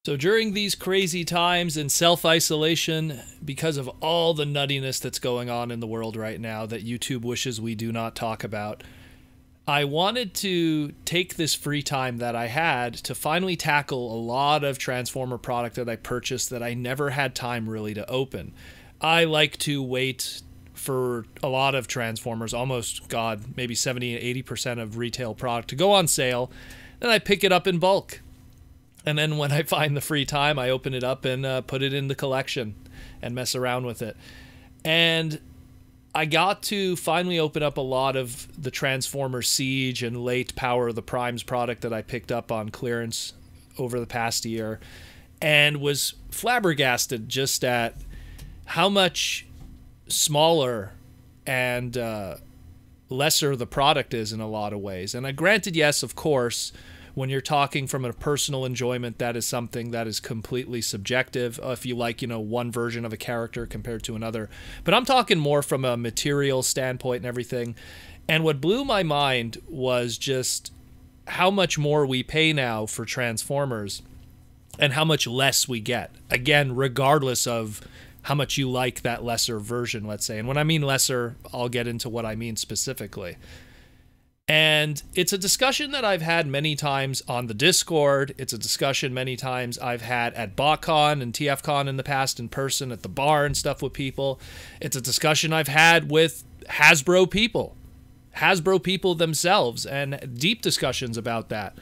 So during these crazy times in self-isolation, because of all the nuttiness that's going on in the world right now that YouTube wishes we do not talk about, I wanted to take this free time that I had to finally tackle a lot of Transformer product that I purchased that I never had time really to open. I like to wait for a lot of Transformers, almost, God, maybe 70 and 80% of retail product to go on sale. Then I pick it up in bulk. And then when I find the free time, I open it up and put it in the collection and mess around with it. And I got to finally open up a lot of the Transformer Siege and late Power of the Primes product that I picked up on clearance over the past year, and was flabbergasted just at how much smaller and lesser the product is in a lot of ways. And granted, yes, of course, when you're talking from a personal enjoyment, that is something that is completely subjective. If you like, one version of a character compared to another. But I'm talking more from a material standpoint and everything. And what blew my mind was just how much more we pay now for Transformers and how much less we get. Again, regardless of how much you like that lesser version, let's say. And when I mean lesser, I'll get into what I mean specifically. And it's a discussion that I've had many times on the Discord. It's a discussion many times I've had at BotCon and TFCon in the past in person at the bar and stuff with people. It's a discussion I've had with Hasbro people themselves, and deep discussions about that.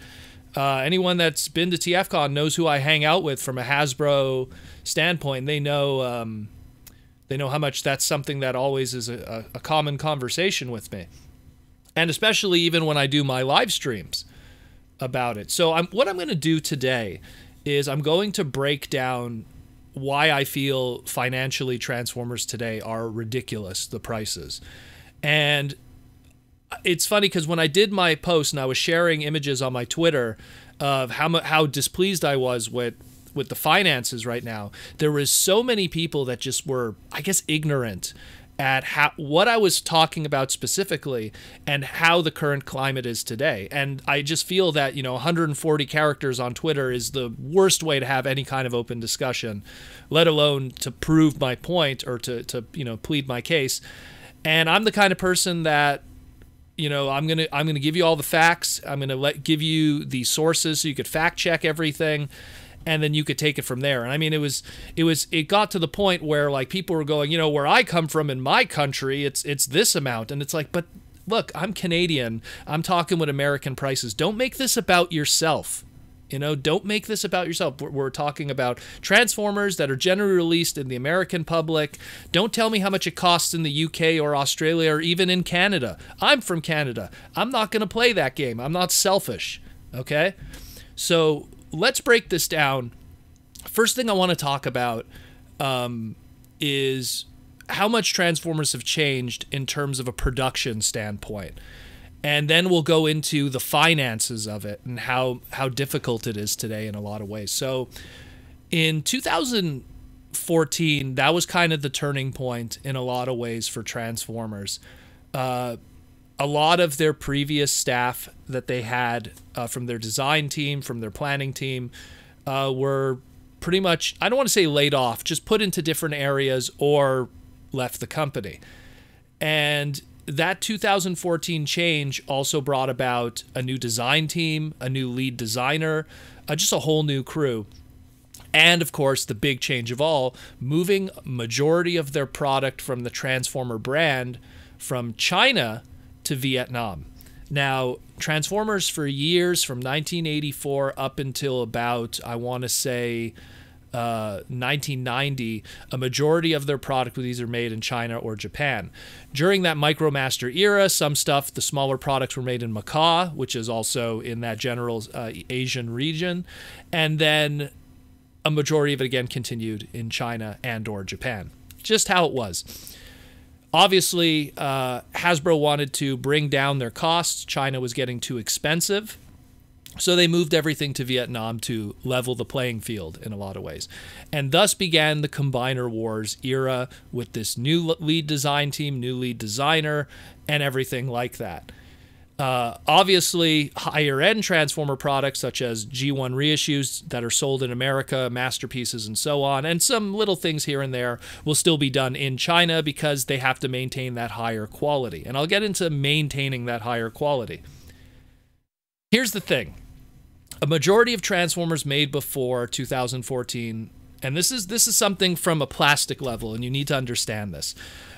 Anyone that's been to TFCon knows who I hang out with from a Hasbro standpoint. They know how much that's something that always is a common conversation with me. And especially even when I do my live streams about it. So what I'm going to do today is I'm going to break down why I feel financially Transformers today are ridiculous, the prices. And it's funny because when I did my post and I was sharing images on my Twitter of how displeased I was with the finances right now, there was so many people that just were, I guess, ignorant at what I was talking about specifically and how the current climate is today. And I just feel that, 140 characters on Twitter is the worst way to have any kind of open discussion, let alone to prove my point or to plead my case. And I'm the kind of person that, I'm going to give you all the facts. I'm going to give you the sources so you could fact check everything, and then you could take it from there. And I mean, it got to the point where like people were going, where I come from in my country, it's this amount. And it's like, but look, I'm Canadian. I'm talking with American prices. Don't make this about yourself. Don't make this about yourself. We're talking about Transformers that are generally released in the American public. Don't tell me how much it costs in the UK or Australia or even in Canada. I'm from Canada. I'm not going to play that game. I'm not selfish. Okay? So let's break this down. First thing I want to talk about is how much Transformers have changed in terms of a production standpoint. And then we'll go into the finances of it and how difficult it is today in a lot of ways. So in 2014, that was kind of the turning point in a lot of ways for Transformers. A lot of their previous staff that they had from their design team, from their planning team, were pretty much, I don't want to say laid off, just put into different areas or left the company. And that 2014 change also brought about a new design team, a new lead designer, just a whole new crew. And, of course, the big change of all, moving majority of their product from the Transformer brand from China to Vietnam. Now, Transformers for years, from 1984 up until about, I want to say, 1990, a majority of their product was either made in China or Japan. During that MicroMaster era, some stuff, the smaller products were made in Macau, which is also in that general Asian region. And then a majority of it again continued in China and or Japan. Just how it was. Obviously, Hasbro wanted to bring down their costs. China was getting too expensive. So they moved everything to Vietnam to level the playing field in a lot of ways. And thus began the Combiner Wars era with this new lead design team, new lead designer, and everything like that. Obviously, higher-end Transformer products such as G1 reissues that are sold in America, masterpieces, and so on, and some little things here and there will still be done in China because they have to maintain that higher quality. And I'll get into maintaining that higher quality. Here's the thing. A majority of Transformers made before 2014, and this is something from a plastic level, and you need to understand this.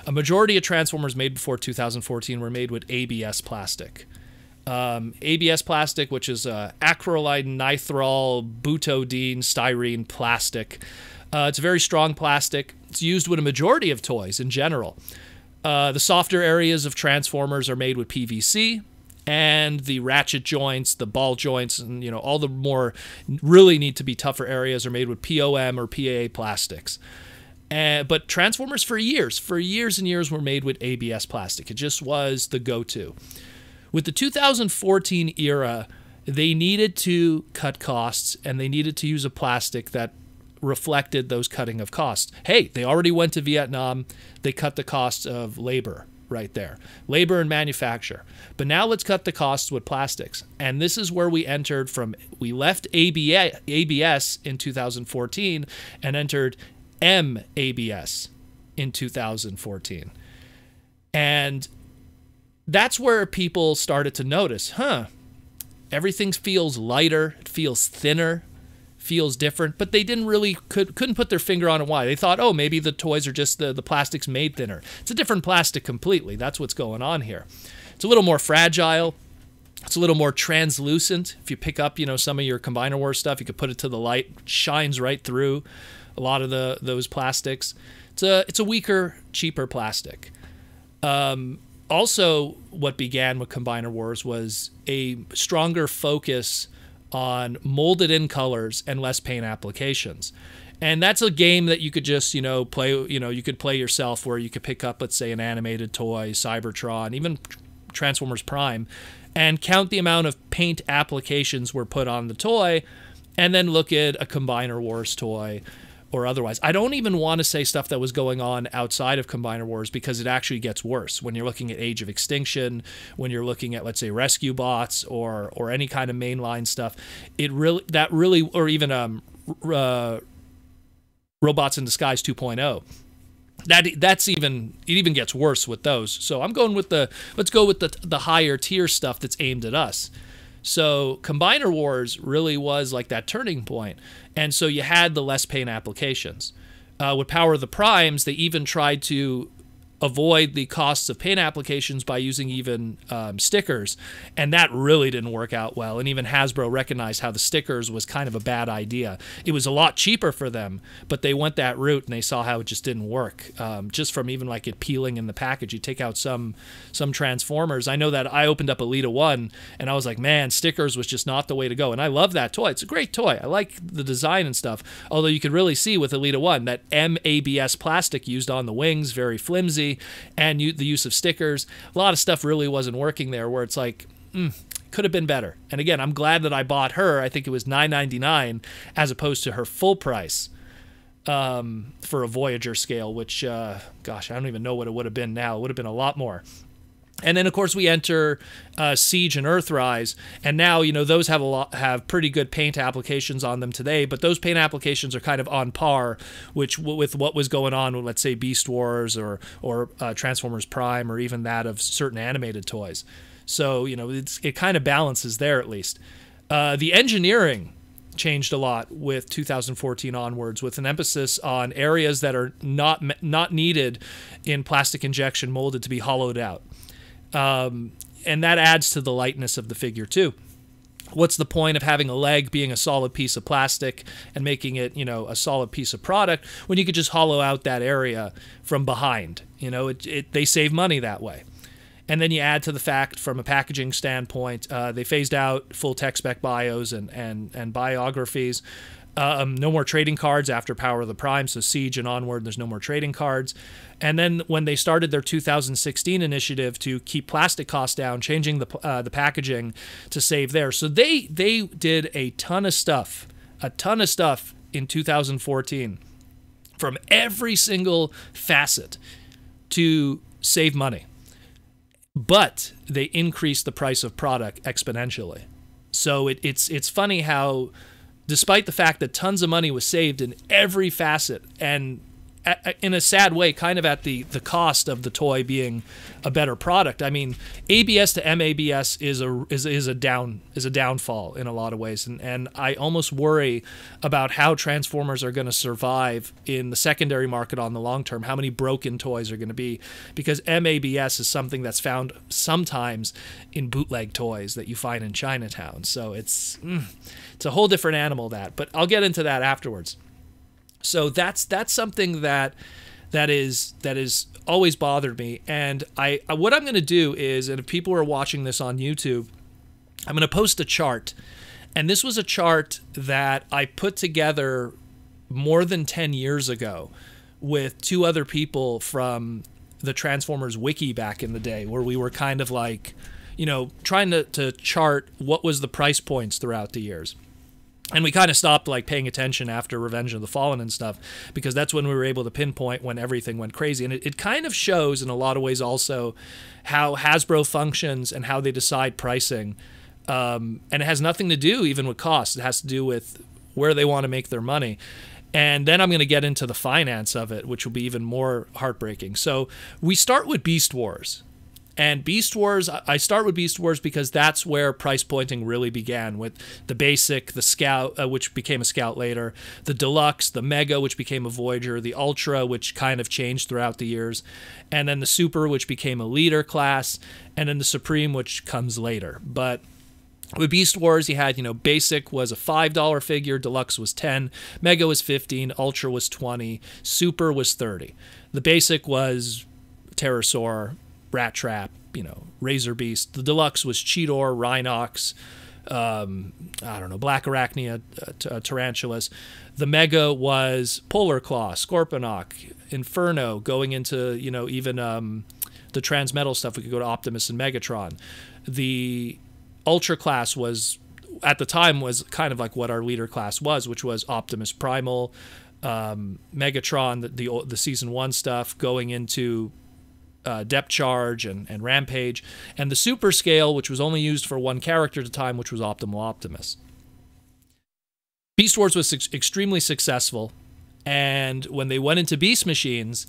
A majority of Transformers made before 2014 were made with ABS plastic. ABS plastic, which is acrylide nitrile butadiene styrene plastic. It's a very strong plastic. It's used with a majority of toys in general. The softer areas of Transformers are made with PVC, and the ratchet joints, the ball joints, and all the more really need to be tougher areas are made with POM or PAA plastics. But Transformers for years and years were made with ABS plastic. It just was the go-to. With the 2014 era, they needed to cut costs, and they needed to use a plastic that reflected those cutting of costs. Hey, they already went to Vietnam. They cut the costs of labor right there. Labor and manufacture. But now let's cut the costs with plastics. And this is where we entered from, we left ABS in 2014 and entered MABS in 2014. And that's where people started to notice, everything feels lighter, it feels thinner, feels different, but they didn't really, couldn't put their finger on why. They thought, oh, maybe the toys are just the plastic's made thinner. It's a different plastic completely. That's what's going on here. It's a little more fragile. It's a little more translucent. If you pick up, some of your Combiner Wars stuff, you could put it to the light, it shines right through a lot of those plastics. It's a weaker, cheaper plastic. Also, what began with Combiner Wars was a stronger focus on molded in colors and less paint applications. And that's a game that you could just, play, you could play yourself, where you could pick up, let's say, an animated toy, Cybertron, even Transformers Prime, and count the amount of paint applications were put on the toy, and then look at a Combiner Wars toy or otherwise. I don't even want to say stuff that was going on outside of Combiner Wars, because it actually gets worse when you're looking at Age of Extinction, when you're looking at, let's say, Rescue Bots or any kind of mainline stuff. Or even Robots in Disguise 2.0. It even gets worse with those. So I'm going with let's go with the higher tier stuff that's aimed at us. So Combiner Wars really was like that turning point. And so you had the less paint applications. With Power of the Primes, they even tried to avoid the costs of paint applications by using even stickers, and that really didn't work out well. And even Hasbro recognized how the stickers was kind of a bad idea. It was a lot cheaper for them, but they went that route and they saw how it just didn't work. Just from even like it peeling in the package, you take out some Transformers. I know that I opened up Elita 1 and I was like, man, stickers was just not the way to go. And I love that toy. It's a great toy. I like the design and stuff. Although you could really see with Elita 1 that MABS plastic used on the wings, very flimsy, and the use of stickers, a lot of stuff really wasn't working there, where it's like, could have been better. And again, I'm glad that I bought her. I think it was $9.99 as opposed to her full price for a Voyager scale, which, gosh, I don't even know what it would have been now. It would have been a lot more. And then, of course, we enter Siege and Earthrise, and now those have pretty good paint applications on them today. But those paint applications are kind of on par with what was going on with, let's say, Beast Wars or Transformers Prime, or even that of certain animated toys. So it kind of balances there at least. The engineering changed a lot with 2014 onwards, with an emphasis on areas that are not needed in plastic injection molded to be hollowed out. And that adds to the lightness of the figure too. What's the point of having a leg being a solid piece of plastic and making it, a solid piece of product when you could just hollow out that area from behind? They save money that way. And then you add to the fact, from a packaging standpoint, they phased out full tech spec bios and biographies. No more trading cards after Power of the Prime, so Siege and onward, there's no more trading cards. And then when they started their 2016 initiative to keep plastic costs down, changing the packaging to save there. So they did a ton of stuff in 2014 from every single facet to save money. but they increased the price of product exponentially. So it's funny how, despite the fact that tons of money was saved in every facet, and in a sad way, kind of at the cost of the toy being a better product. I mean, ABS to MABS is a downfall in a lot of ways, and I almost worry about how Transformers are going to survive in the secondary market on the long term. How many broken toys are going to be, because MABS is something that's found sometimes in bootleg toys that you find in Chinatown. So it's a whole different animal, that. But I'll get into that afterwards. So that's something that is always bothered me. And what I'm going to do is, and if people are watching this on YouTube, I'm going to post a chart. And this was a chart that I put together more than 10 years ago with two other people from the Transformers Wiki back in the day, where we were kind of like, you know, trying to chart what was the price points throughout the years. And we kind of stopped like paying attention after Revenge of the Fallen and stuff, because that's when we were able to pinpoint when everything went crazy. And it kind of shows in a lot of ways also how Hasbro functions and how they decide pricing. And it has nothing to do even with cost. It has to do with where they want to make their money. And then I'm going to get into the finance of it, which will be even more heartbreaking. So we start with Beast Wars. And Beast Wars, I start with Beast Wars because that's where price pointing really began, with the Basic, the Scout, which became a Scout later, the Deluxe, the Mega, which became a Voyager, the Ultra, which kind of changed throughout the years, and then the Super, which became a Leader class, and then the Supreme, which comes later. But with Beast Wars, you had, you know, Basic was a $5 figure, Deluxe was $10, Mega was $15, Ultra was $20, Super was $30. The Basic was Pterosaur, Rat Trap, you know, Razor Beast. The Deluxe was Cheetor, Rhinox, I don't know, Black Arachnia, Tarantulas. The Mega was Polar Claw, Scorponok, Inferno, going into, you know, even the Transmetal stuff. We could go to Optimus and Megatron. The Ultra class was, at the time, was kind of like what our Leader class was, which was Optimus Primal, Megatron, the Season 1 stuff, going into Depth Charge and Rampage, and the Super scale, which was only used for one character at a time, which was Optimal Optimus. Beast Wars was extremely successful, and when they went into Beast Machines,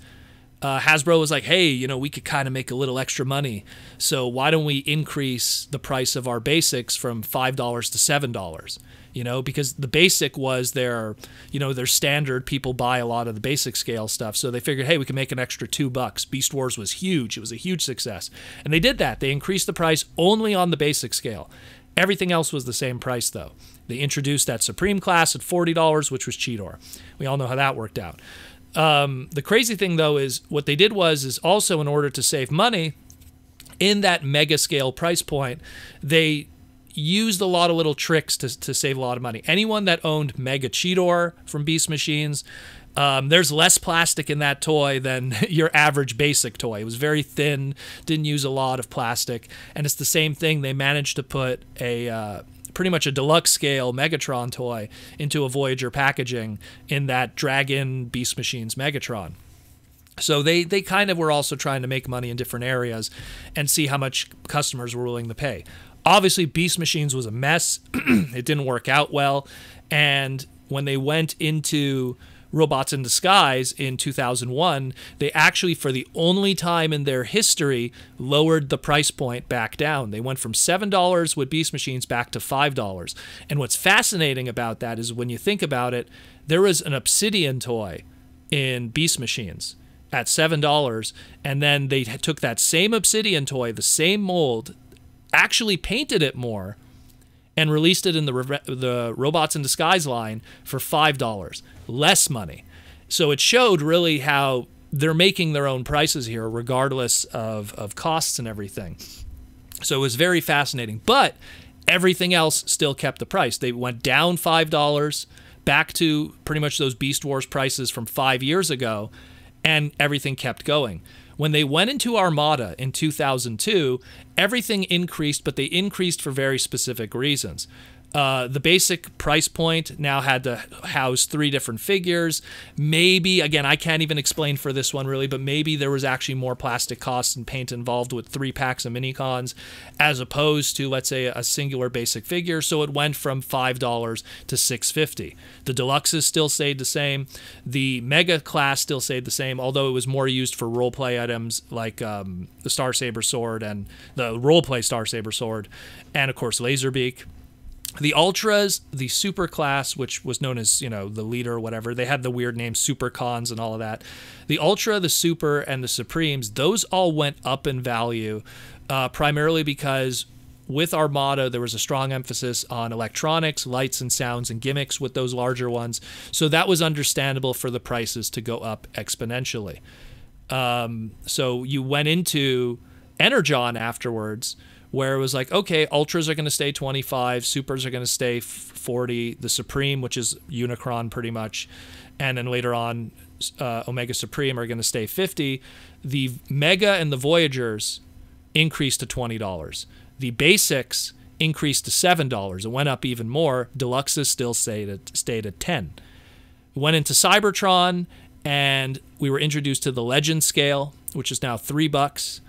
Hasbro was like, hey, you know, we could kind of make a little extra money, so why don't we increase the price of our basics from $5 to $7? You know, because the Basic was their, you know, their standard. People buy a lot of the Basic scale stuff, so they figured, hey, we can make an extra $2. Beast Wars was huge. It was a huge success. And they did that. They increased the price only on the Basic scale. Everything else was the same price, though. They introduced that Supreme class at $40, which was Cheetor. We all know how that worked out. The crazy thing, though, is what they did is also, in order to save money, in that mega scale price point, they used a lot of little tricks to save a lot of money. Anyone that owned Mega Cheetor from Beast Machines, there's less plastic in that toy than your average Basic toy. It was very thin, didn't use a lot of plastic, and it's the same thing. They managed to put a pretty much a deluxe scale Megatron toy into a Voyager packaging in that Dragon Beast Machines Megatron. So they kind of were also trying to make money in different areas and see how much customers were willing to pay. Obviously, Beast Machines was a mess. It didn't work out well. And when they went into Robots in Disguise in 2001, they actually, for the only time in their history, lowered the price point back down. They went from $7 with Beast Machines back to $5. And what's fascinating about that is, when you think about it, there was an Obsidian toy in Beast Machines at $7, and then they took that same Obsidian toy, the same mold, actually painted it more, and released it in the Robots in Disguise line for $5, less money. So it showed really how they're making their own prices here, regardless of costs and everything. So it was very fascinating. But everything else still kept the price. They went down $5, back to pretty much those Beast Wars prices from 5 years ago, and everything kept going. When they went into Armada in 2002, everything increased, but they increased for very specific reasons. The basic price point now had to house 3 different figures. Maybe, again, I can't even explain for this one really, but maybe there was actually more plastic costs and paint involved with 3 packs of mini-cons as opposed to, let's say, a singular basic figure. So it went from $5 to $6.50. The deluxes still stayed the same. The mega class still stayed the same, although it was more used for roleplay items like the Star Saber sword and the roleplay Star Saber sword, and of course Laserbeak. The Ultras, the Super Class, which was known as, the leader or whatever, they had the weird name Super Cons and all of that. The Ultra, the Super, and the Supremes, those all went up in value, primarily because with Armada, there was a strong emphasis on electronics, lights and sounds and gimmicks with those larger ones. So that was understandable for the prices to go up exponentially. So you went into Energon afterwards, where it was like, okay, Ultras are going to stay 25, Supers are going to stay 40, the Supreme, which is Unicron pretty much, and then later on Omega Supreme are going to stay 50. The Mega and the Voyagers increased to $20. The Basics increased to $7. It went up even more. Deluxes still stayed at $10. Went into Cybertron, and we were introduced to the Legend scale, which is now $3.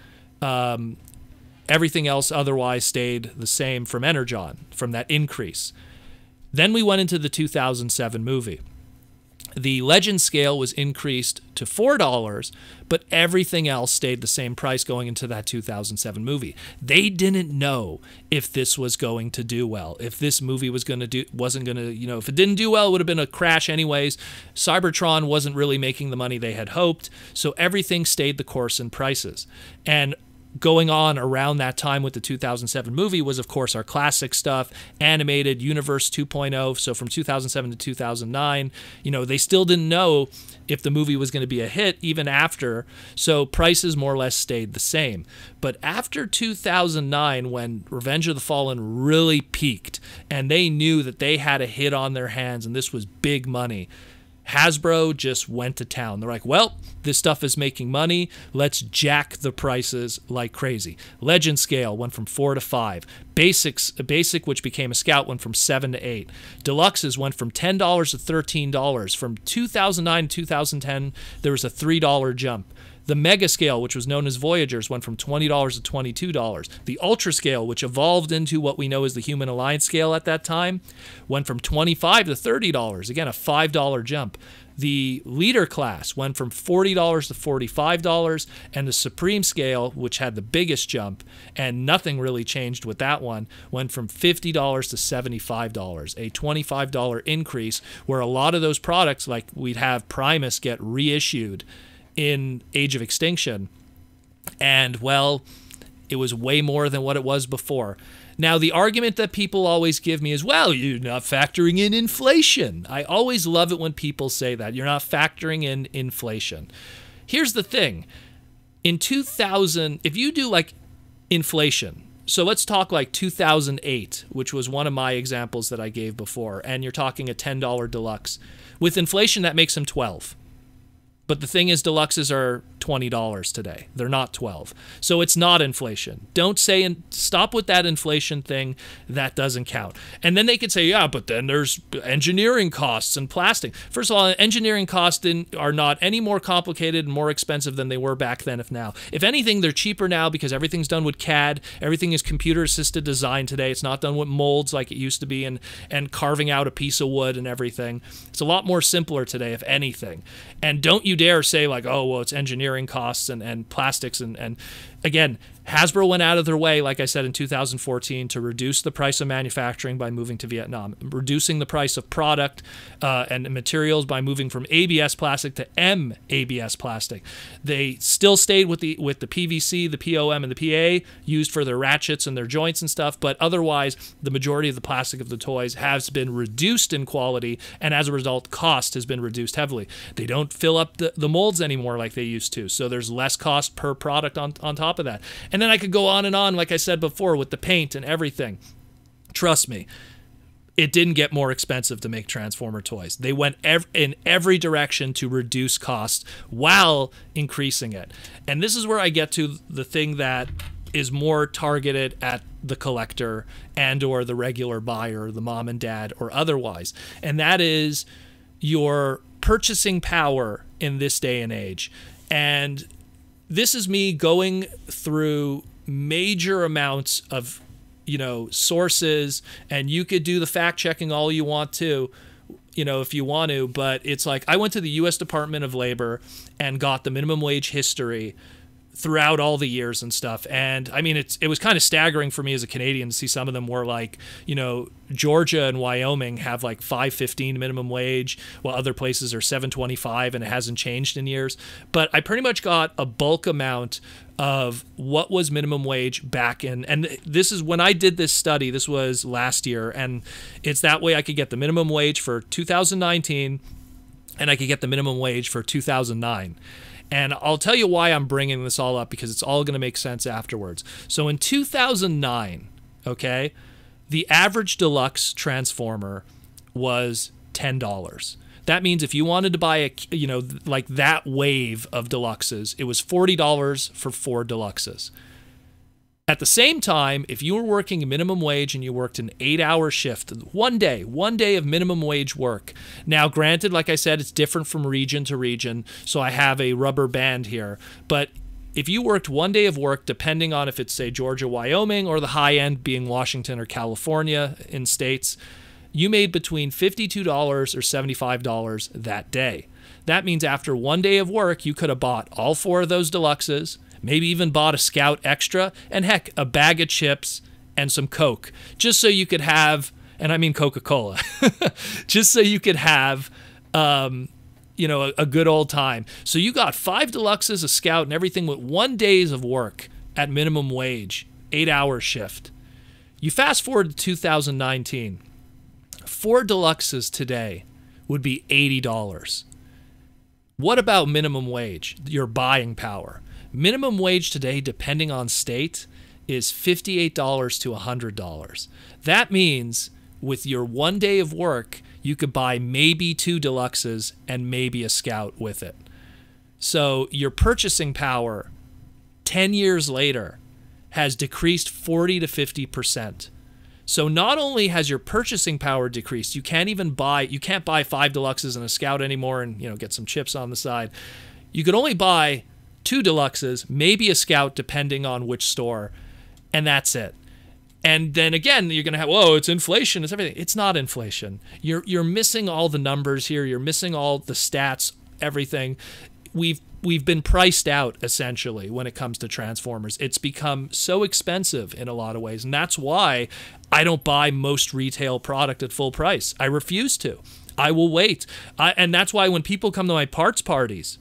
Everything else otherwise stayed the same from Energon, from that increase. Then we went into the 2007 movie. The Legend scale was increased to $4, but everything else stayed the same price going into that 2007 movie. They didn't know if this was going to do well, if this movie was going to if it didn't do well, it would have been a crash anyways. Cybertron wasn't really making the money they had hoped, so everything stayed the course in prices. And going on around that time with the 2007 movie was, of course, our classic stuff, animated Universe 2.0. So from 2007 to 2009, they still didn't know if the movie was going to be a hit even after. So prices more or less stayed the same. But after 2009, when Revenge of the Fallen really peaked and they knew that they had a hit on their hands and this was big money, Hasbro just went to town. They're like, well, this stuff is making money. Let's jack the prices like crazy. Legend scale went from 4 to 5. Basic, which became a Scout, went from 7 to 8. Deluxes went from $10 to $13. From 2009 to 2010, there was a $3 jump. The Mega Scale, which was known as Voyagers, went from $20 to $22. The Ultra Scale, which evolved into what we know as the Human Alliance Scale at that time, went from $25 to $30. Again, a $5 jump. The Leader Class went from $40 to $45. And the Supreme Scale, which had the biggest jump, and nothing really changed with that one, went from $50 to $75. A $25 increase, where a lot of those products, like we'd have Primus, get reissued in Age of Extinction, and well, it was way more than what it was before. Now, the argument that people always give me is, well, you're not factoring in inflation. I always love it when people say that. You're not factoring in inflation. Here's the thing. In 2000, if you do like inflation, so let's talk like 2008, which was one of my examples that I gave before, and you're talking a $10 deluxe. With inflation, that makes them $12. But the thing is, deluxes are $20 today. They're not $12. So it's not inflation. Don't say, and stop with that inflation thing. That doesn't count. And then they could say, yeah, but then there's engineering costs and plastic. First of all, engineering costs are not any more complicated and more expensive than they were back then. If anything, they're cheaper now because everything's done with CAD. Everything is computer-assisted design today. It's not done with molds like it used to be and carving out a piece of wood and everything. It's a lot more simpler today, if anything. And don't you dare say like, oh, well, it's engineering costs and plastics and again, Hasbro went out of their way, like I said, in 2014 to reduce the price of manufacturing by moving to Vietnam, reducing the price of product and materials by moving from ABS plastic to MABS plastic. They still stayed with the PVC, the POM, and the PA used for their ratchets and their joints and stuff, but otherwise, the majority of the plastic of the toys has been reduced in quality, and as a result, cost has been reduced heavily. They don't fill up the molds anymore like they used to, so there's less cost per product on top of that. And then I could go on and on, like I said before, with the paint and everything. Trust me, it didn't get more expensive to make Transformer toys. They went in every direction to reduce costs while increasing it. And this is where I get to the thing that is more targeted at the collector and or the regular buyer, the mom and dad or otherwise. And that is your purchasing power in this day and age. And this is me going through major amounts of, you know, sources, and you could do the fact checking all you want to, you know, if you want to, but it's like I went to the U.S. Department of Labor and got the minimum wage history throughout all the years and stuff. And I mean, it was kind of staggering for me as a Canadian to see some of them were like, you know, Georgia and Wyoming have like $5.15 minimum wage, while other places are $7.25, and it hasn't changed in years. But I pretty much got a bulk amount of what was minimum wage back in, and this is when I did this study, this was last year, and it's that way I could get the minimum wage for 2019 and I could get the minimum wage for 2009. And I'll tell you why I'm bringing this all up, because it's all going to make sense afterwards. So in 2009, okay, the average deluxe Transformer was $10. That means if you wanted to buy a, you know, like that wave of deluxes, it was $40 for 4 deluxes. At the same time, if you were working minimum wage and you worked an 8-hour shift, one day of minimum wage work. Now, granted, like I said, it's different from region to region, so I have a rubber band here. But if you worked one day of work, depending on if it's, say, Georgia, Wyoming, or the high end being Washington or California in states, you made between $52 or $75 that day. That means after one day of work, you could have bought all 4 of those deluxes, maybe even bought a Scout Extra, and heck, a bag of chips and some Coke, just so you could have, and I mean Coca-Cola, just so you could have, you know, a good old time. So you got 5 deluxes, a Scout, and everything with 1 day of work at minimum wage, 8-hour shift. You fast forward to 2019, 4 deluxes today would be $80. What about minimum wage, your buying power? Minimum wage today, depending on state, is $58 to $100. That means with your 1 day of work, you could buy maybe 2 deluxes and maybe a Scout with it. So your purchasing power 10 years later has decreased 40 to 50%. So not only has your purchasing power decreased, you can't buy 5 deluxes and a Scout anymore and, you know, get some chips on the side. You could only buy 2 deluxes, maybe a Scout, depending on which store, and that's it. And then again, you're going to have, whoa, it's inflation, it's everything. It's not inflation. You're missing all the numbers here. You're missing all the stats, everything. We've been priced out, essentially, when it comes to Transformers. It's become so expensive in a lot of ways, and that's why I don't buy most retail product at full price. I refuse to. I will wait. And that's why when people come to my parts parties,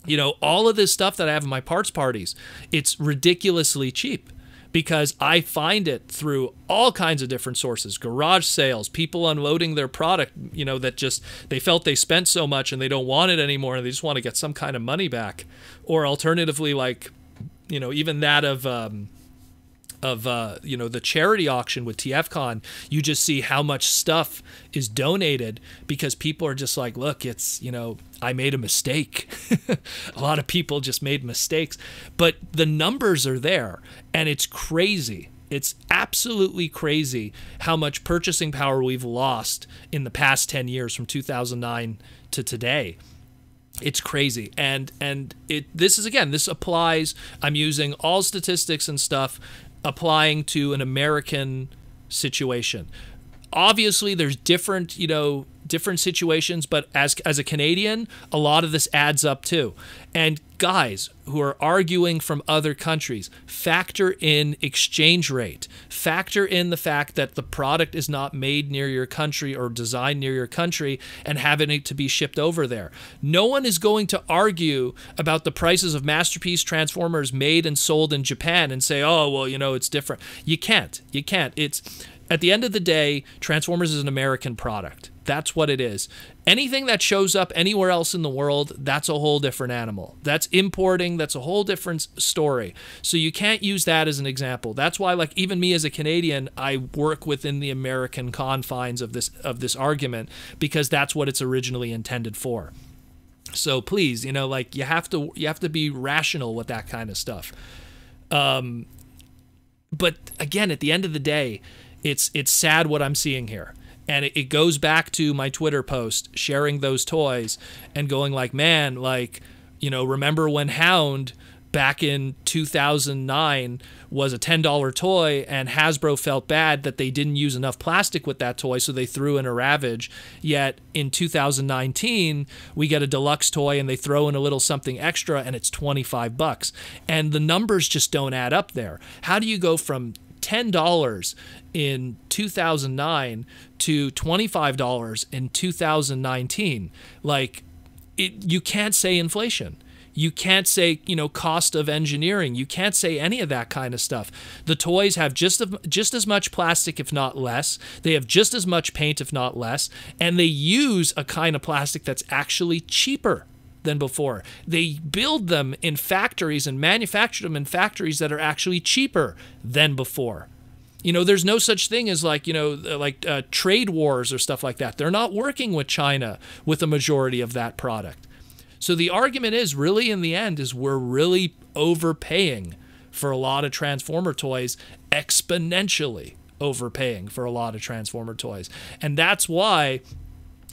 you know, all of this stuff that I have in my parts parties, it's ridiculously cheap because I find it through all kinds of different sources, garage sales, people unloading their product, you know, that just, they felt they spent so much and they don't want it anymore and they just want to get some kind of money back. Or alternatively, like, you know, even that of you know, the charity auction with TFCon, you just see how much stuff is donated because people are just like, look, it's, you know, I made a mistake. A lot of people just made mistakes, but the numbers are there and it's crazy. It's absolutely crazy how much purchasing power we've lost in the past 10 years from 2009 to today. It's crazy. And this applies, I'm using all statistics and stuff applying to an American situation. Obviously, there's different, you know, different situations, but as a Canadian, a lot of this adds up too. And guys who are arguing from other countries, factor in exchange rate. Factor in the fact that the product is not made near your country or designed near your country and having it to be shipped over there. No one is going to argue about the prices of Masterpiece Transformers made and sold in Japan and say, oh, well, you know, it's different. You can't. You can't. It's, at the end of the day, Transformers is an American product. That's what it is. Anything that shows up anywhere else in the world, that's a whole different animal. That's importing, that's a whole different story. So you can't use that as an example. That's why, like, even me as a Canadian, I work within the American confines of this argument because that's what it's originally intended for. So please, you know, like, you have to be rational with that kind of stuff. But again, at the end of the day, it's sad what I'm seeing here. And it goes back to my Twitter post, sharing those toys and going like, man, like, you know, remember when Hound back in 2009 was a $10 toy and Hasbro felt bad that they didn't use enough plastic with that toy, so they threw in a Ravage. Yet in 2019, we get a deluxe toy and they throw in a little something extra and it's $25. And the numbers just don't add up there. How do you go from $10 in 2009 to $25 in 2019? Like, you can't say inflation. You can't say, you know, cost of engineering. You can't say any of that kind of stuff. The toys have just as much plastic, if not less. They have just as much paint, if not less. And they use a kind of plastic that's actually cheaper than before. They build them in factories and manufacture them in factories that are actually cheaper than before. You know, there's no such thing as like, you know, like trade wars or stuff like that. They're not working with China with a majority of that product. So the argument is really, in the end, is we're really overpaying for a lot of Transformer toys, exponentially overpaying for a lot of Transformer toys. And that's why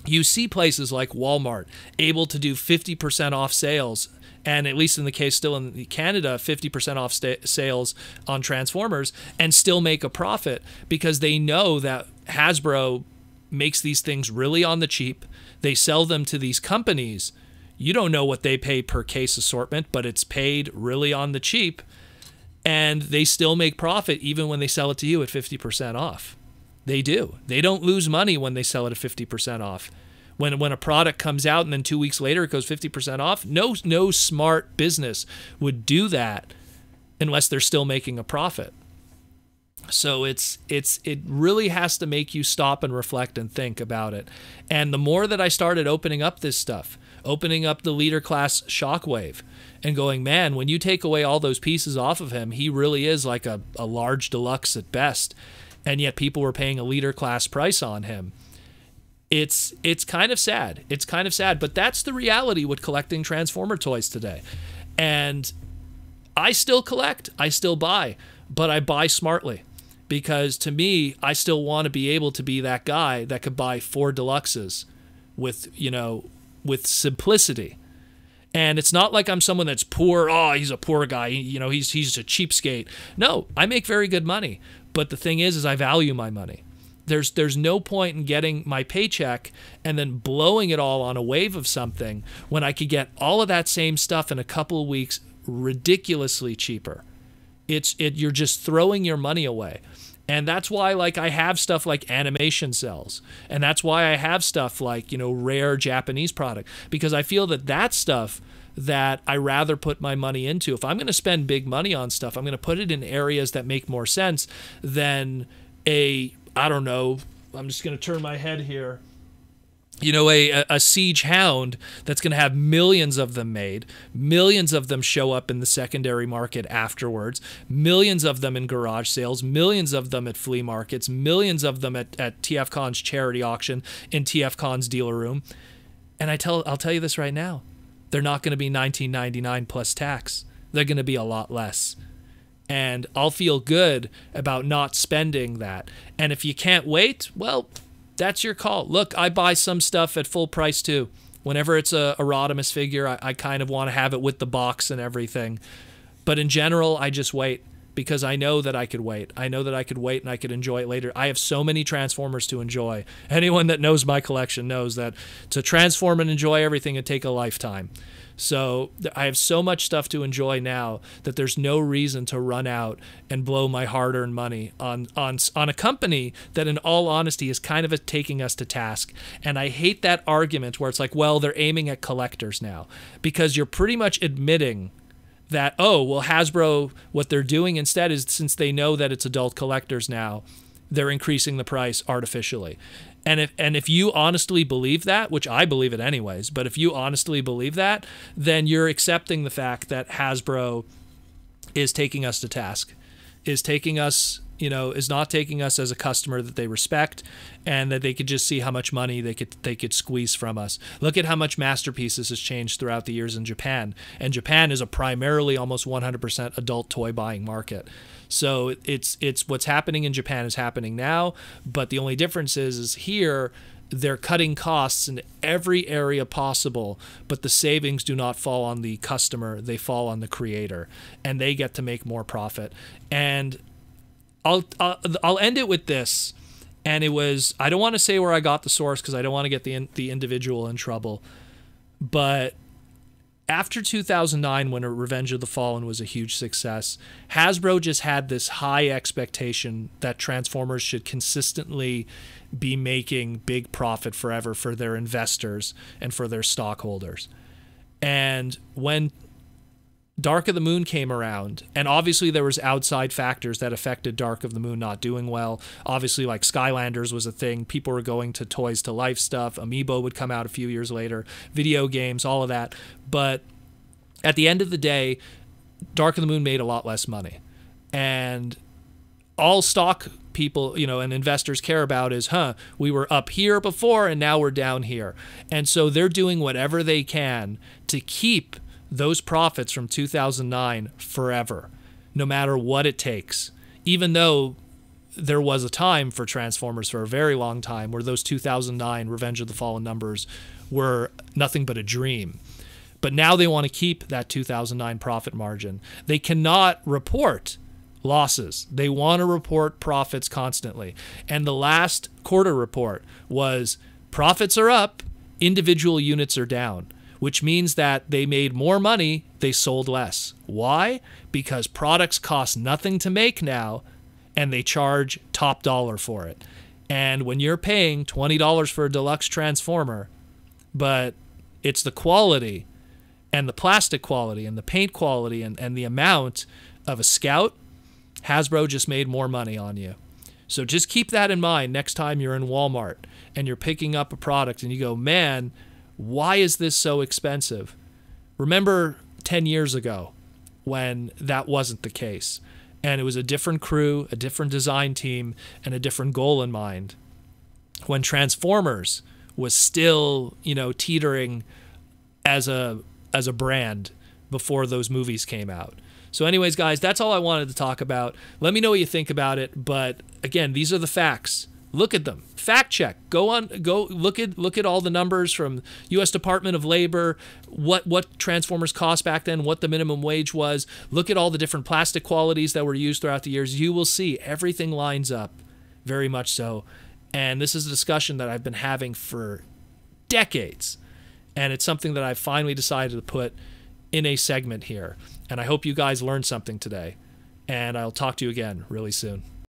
you see places like Walmart able to do 50% off sales, and at least in the case still in Canada, 50% off sales on Transformers, and still make a profit because they know that Hasbro makes these things really on the cheap. They sell them to these companies. You don't know what they pay per case assortment, but it's paid really on the cheap, and they still make profit even when they sell it to you at 50% off. They do. They don't lose money when they sell it at 50% off. When a product comes out and then 2 weeks later it goes 50% off, no smart business would do that unless they're still making a profit. So it really has to make you stop and reflect and think about it. And the more that I started opening up this stuff, opening up the leader class Shockwave and going, man, when you take away all those pieces off of him, he really is like a large deluxe at best. And yet people were paying a leader class price on him. It's kind of sad. It's kind of sad, but that's the reality with collecting Transformer toys today. And I still collect, I still buy, but I buy smartly, because to me, I still want to be able to be that guy that could buy 4 deluxes with, you know, with simplicity. And it's not like I'm someone that's poor. Oh, he's a poor guy. You know, he's a cheapskate. No, I make very good money. But the thing is I value my money. There's no point in getting my paycheck and then blowing it all on a wave of something when I could get all of that same stuff in a couple of weeks ridiculously cheaper. You're just throwing your money away. And that's why, like, I have stuff like animation cells. And that's why I have stuff like, you know, rare Japanese product. Because I feel that stuff that I rather put my money into. If I'm going to spend big money on stuff, I'm going to put it in areas that make more sense than I don't know, I'm just going to turn my head here. You know, a Siege Hound that's going to have millions of them made, millions of them show up in the secondary market afterwards, millions of them in garage sales, millions of them at flea markets, millions of them at TFCon's charity auction, in TFCon's dealer room. And I'll tell you this right now, they're not going to be $19.99 plus tax. They're going to be a lot less. And I'll feel good about not spending that. And if you can't wait, well, that's your call. Look, I buy some stuff at full price too. Whenever it's a Rodimus figure, I kind of want to have it with the box and everything. But in general, I just wait because I know that I could wait. I know that I could wait and I could enjoy it later. I have so many Transformers to enjoy. Anyone that knows my collection knows that to transform and enjoy everything, it'd take a lifetime. So I have so much stuff to enjoy now that there's no reason to run out and blow my hard-earned money on a company that, in all honesty, is kind of taking us to task. And I hate that argument where it's like, well, they're aiming at collectors now, because you're pretty much admitting that, oh, well, Hasbro, what they're doing instead is, since they know that it's adult collectors now, they're increasing the price artificially. And if you honestly believe that, which I believe it anyways, but if you honestly believe that, then you're accepting the fact that Hasbro is taking us to task, is taking us is not taking us as a customer that they respect, and that they could just see how much money they could squeeze from us. Look at how much Masterpieces has changed throughout the years in Japan, and Japan is a primarily almost 100% adult toy buying market. So it's what's happening in Japan is happening now, but the only difference is here they're cutting costs in every area possible, but the savings do not fall on the customer, they fall on the creator, and they get to make more profit. And I'll end it with this, and it was, I don't want to say where I got the source because I don't want to get the individual in trouble, but after 2009, when Revenge of the Fallen was a huge success, Hasbro just had this high expectation that Transformers should consistently be making big profit forever for their investors and for their stockholders. And when Dark of the Moon came around, and obviously there was outside factors that affected Dark of the Moon not doing well. Obviously, like Skylanders was a thing. People were going to Toys to Life stuff. Amiibo would come out a few years later. Video games, all of that. But at the end of the day, Dark of the Moon made a lot less money. And all stock people, and investors care about is, we were up here before and now we're down here. And so they're doing whatever they can to keep those profits from 2009 forever, no matter what it takes. Even though there was a time for Transformers for a very long time where those 2009 Revenge of the Fallen numbers were nothing but a dream. But now they want to keep that 2009 profit margin. They cannot report losses. They want to report profits constantly. And the last quarter report was profits are up, individual units are down, which means that they made more money, they sold less. Why? Because products cost nothing to make now, and they charge top dollar for it. And when you're paying $20 for a deluxe Transformer, but it's the quality and the plastic quality and the paint quality and the amount of a Scout, Hasbro just made more money on you. So just keep that in mind next time you're in Walmart and you're picking up a product and you go, man, why is this so expensive? Remember 10 years ago when that wasn't the case, and it was a different crew, a different design team, and a different goal in mind. When Transformers was still, teetering as a brand before those movies came out. So anyways, guys, that's all I wanted to talk about. Let me know what you think about it. But again, these are the facts. Look at them. Fact check. Go look at all the numbers from U.S. Department of Labor, what Transformers cost back then, what the minimum wage was. Look at all the different plastic qualities that were used throughout the years. You will see everything lines up, very much so. And this is a discussion that I've been having for decades. And it's something that I've finally decided to put in a segment here. And I hope you guys learned something today. And I'll talk to you again really soon.